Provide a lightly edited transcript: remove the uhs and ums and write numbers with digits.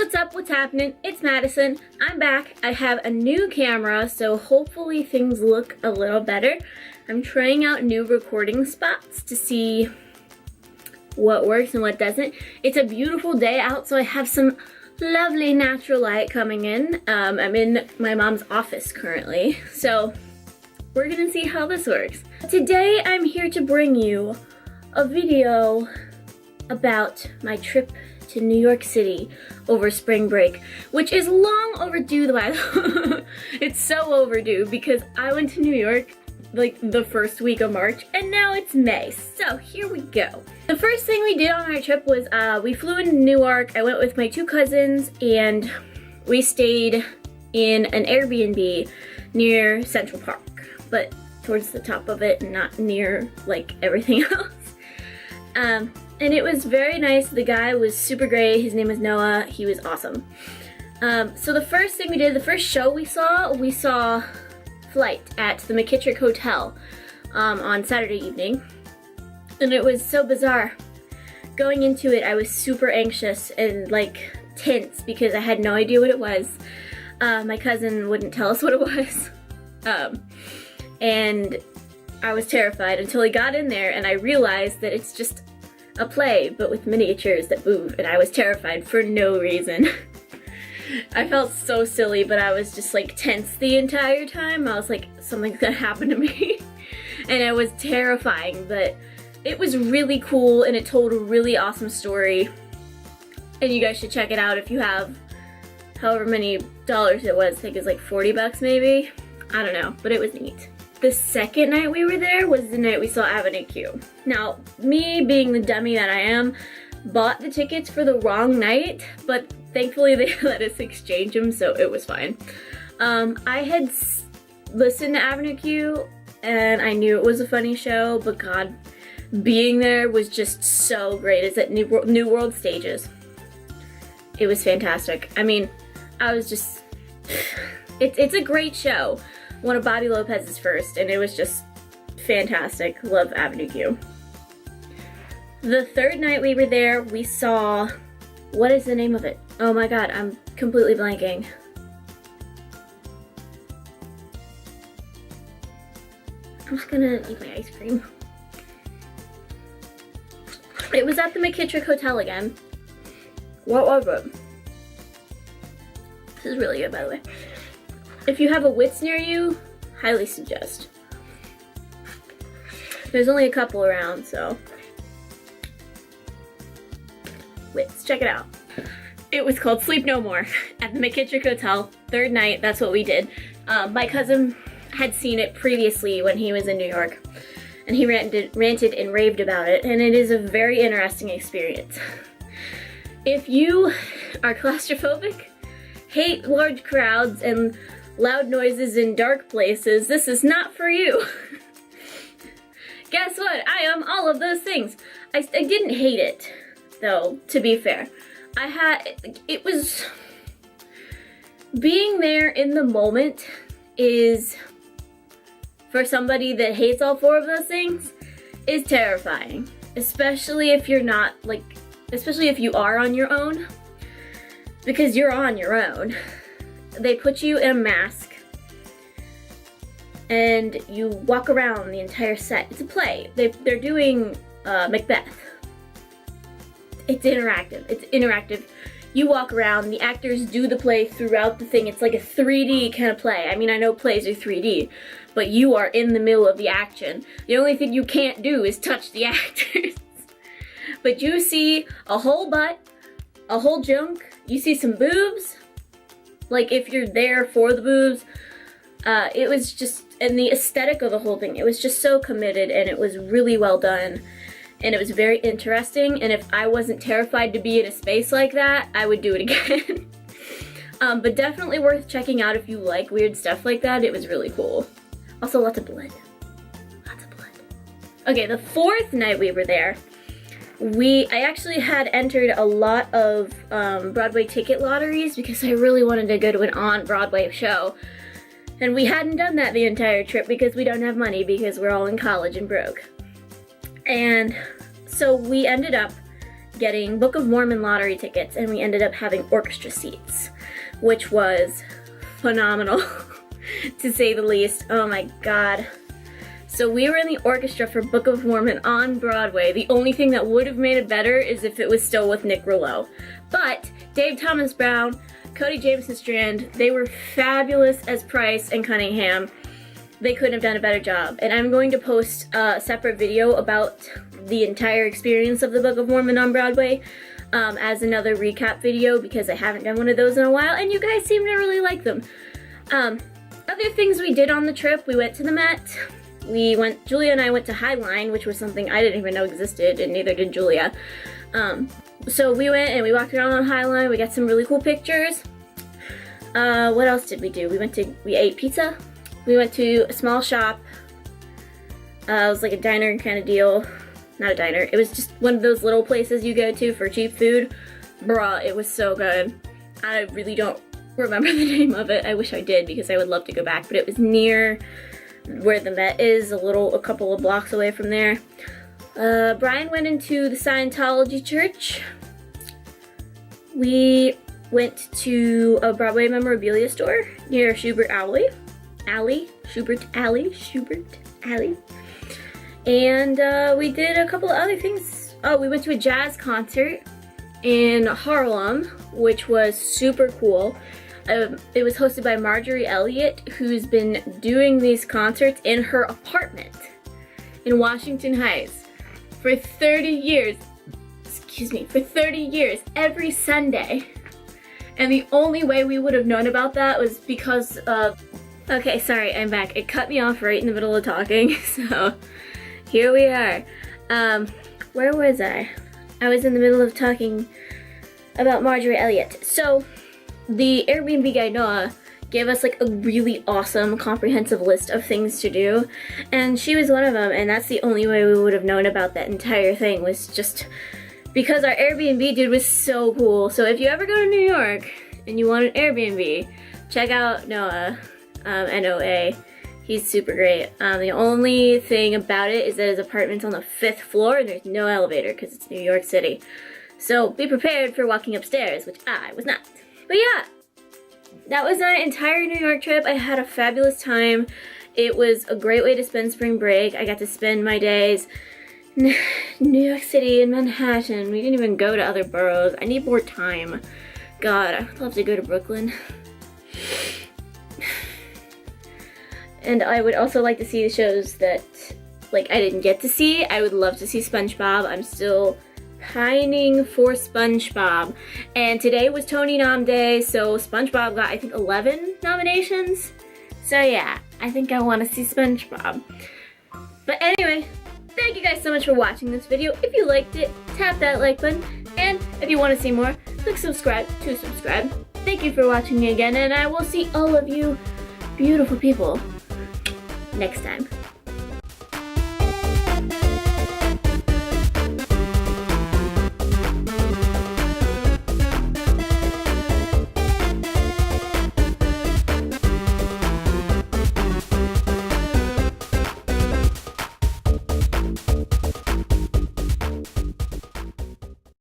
what's up? What's happening? It's Madison. I'm back. I have a new camera, so hopefully things look a little better. I'm trying out new recording spots to see what works and what doesn't. It's a beautiful day out, so I have some lovely natural light coming in. I'm in my mom's office currently, so we're gonna see how this works. Today I'm here to bring you a video about my trip to New York City over spring break, which is long overdue though. It's so overdue because I went to New York like the first week of March and now it's May, so here we go. The first thing we did on our trip was we flew into Newark. I went with my two cousins and we stayed in an Airbnb near Central Park, but towards the top of it and not near like everything else. And it was very nice. The guy was super great. His name was Noah. He was awesome. So the first thing we did, the first show we saw Flight at the McKittrick Hotel on Saturday evening. And it was so bizarre. Going into it, I was super anxious and like tense because I had no idea what it was. My cousin wouldn't tell us what it was. And I was terrified until I got in there and I realized that it's just a play, but with miniatures that move, and I was terrified for no reason. I felt so silly, but I was just like tense the entire time. I was like, something's gonna happen to me. And it was terrifying, but it was really cool and it told a really awesome story. And you guys should check it out if you have however many dollars it was. I think it was like 40 bucks maybe. I don't know, but it was neat. The second night we were there was the night we saw Avenue Q. Now, me being the dummy that I am, bought the tickets for the wrong night, but thankfully they let us exchange them, so it was fine. I had listened to Avenue Q, and I knew it was a funny show, but God, being there was just so great. It's at New World Stages. It was fantastic. I mean, I was just, it's a great show. One of Bobby Lopez's first, and it was just fantastic. Love Avenue Q. The third night we were there, we saw, what is the name of it? Oh my God, I'm completely blanking. I'm just gonna eat my ice cream. It was at the McKittrick Hotel again. What was it? This is really good, by the way. If you have a Wits near you, highly suggest. There's only a couple around, so. Wits, check it out. It was called Sleep No More at the McKittrick Hotel. Third night, that's what we did. My cousin had seen it previously when he was in New York, and he ranted and raved about it, and it is a very interesting experience. If you are claustrophobic, hate large crowds, and loud noises in dark places, this is not for you. Guess what? I am all of those things. I didn't hate it, though, to be fair. It was, being there in the moment is, for somebody that hates all four of those things, is terrifying. Especially if you're not, like, especially if you are on your own, because you're on your own. They put you in a mask and you walk around the entire set. It's a play. They're doing Macbeth. It's interactive. You walk around, the actors do the play throughout the thing. It's like a 3D kind of play. I mean, I know plays are 3D, but you are in the middle of the action. The only thing you can't do is touch the actors. But you see a whole butt, a whole junk, you see some boobs. Like, if you're there for the boobs, it was just, and the aesthetic of the whole thing, it was just so committed and it was really well done. And it was very interesting, and if I wasn't terrified to be in a space like that, I would do it again. But definitely worth checking out if you like weird stuff like that. It was really cool. Also, lots of blood. Lots of blood. Okay, the fourth night we were there, I actually had entered a lot of Broadway ticket lotteries because I really wanted to go to an on-Broadway show. And we hadn't done that the entire trip because we don't have money because we're all in college and broke. And so we ended up getting Book of Mormon lottery tickets, and we ended up having orchestra seats, which was phenomenal to say the least. Oh my god. So we were in the orchestra for Book of Mormon on Broadway. The only thing that would have made it better is if it was still with Nick Rouleau. But Dave Thomas Brown, Cody Jameson Strand, they were fabulous as Price and Cunningham. They couldn't have done a better job. And I'm going to post a separate video about the entire experience of the Book of Mormon on Broadway as another recap video, because I haven't done one of those in a while and you guys seem to really like them. Other things we did on the trip, we went to the Met. Julia and I went to Highline, which was something I didn't even know existed, and neither did Julia. So we went and we walked around on Highline, we got some really cool pictures. What else did we do? We ate pizza. We went to a small shop. It was like a diner kind of deal. Not a diner, it was just one of those little places you go to for cheap food. Bruh, it was so good. I really don't remember the name of it. I wish I did, because I would love to go back, but it was near where the Met is, a couple of blocks away from there. Brian went into the Scientology church. We went to a Broadway memorabilia store near Schubert Alley. And we did a couple of other things. Oh, we went to a jazz concert in Harlem, which was super cool. It was hosted by Marjorie Elliott, who's been doing these concerts in her apartment in Washington Heights for 30 years. Excuse me, for 30 years, every Sunday. And the only way we would have known about that was because of... Okay, sorry, I'm back. It cut me off right in the middle of talking, so here we are. Where was I? I was in the middle of talking about Marjorie Elliott. So, the Airbnb guy, Noah, gave us like a really awesome comprehensive list of things to do, and she was one of them, and that's the only way we would have known about that entire thing, was just because our Airbnb dude was so cool. So if you ever go to New York and you want an Airbnb, check out Noah, N-O-A. He's super great. The only thing about it is that his apartment's on the 5th floor and there's no elevator because it's New York City. So be prepared for walking upstairs, which I was not. But yeah, that was my entire New York trip. I had a fabulous time. It was a great way to spend spring break. I got to spend my days in New York City and Manhattan. We didn't even go to other boroughs. I need more time. God, I'd love to go to Brooklyn. And I would also like to see the shows that, like, I didn't get to see. I would love to see SpongeBob. I'm still pining for SpongeBob. And today was Tony Nom Day, so SpongeBob got, I think, 11 nominations. So yeah, I think I want to see SpongeBob. But anyway, thank you guys so much for watching this video. If you liked it, tap that like button. And if you want to see more, click subscribe to subscribe. Thank you for watching again, and I will see all of you beautiful people next time.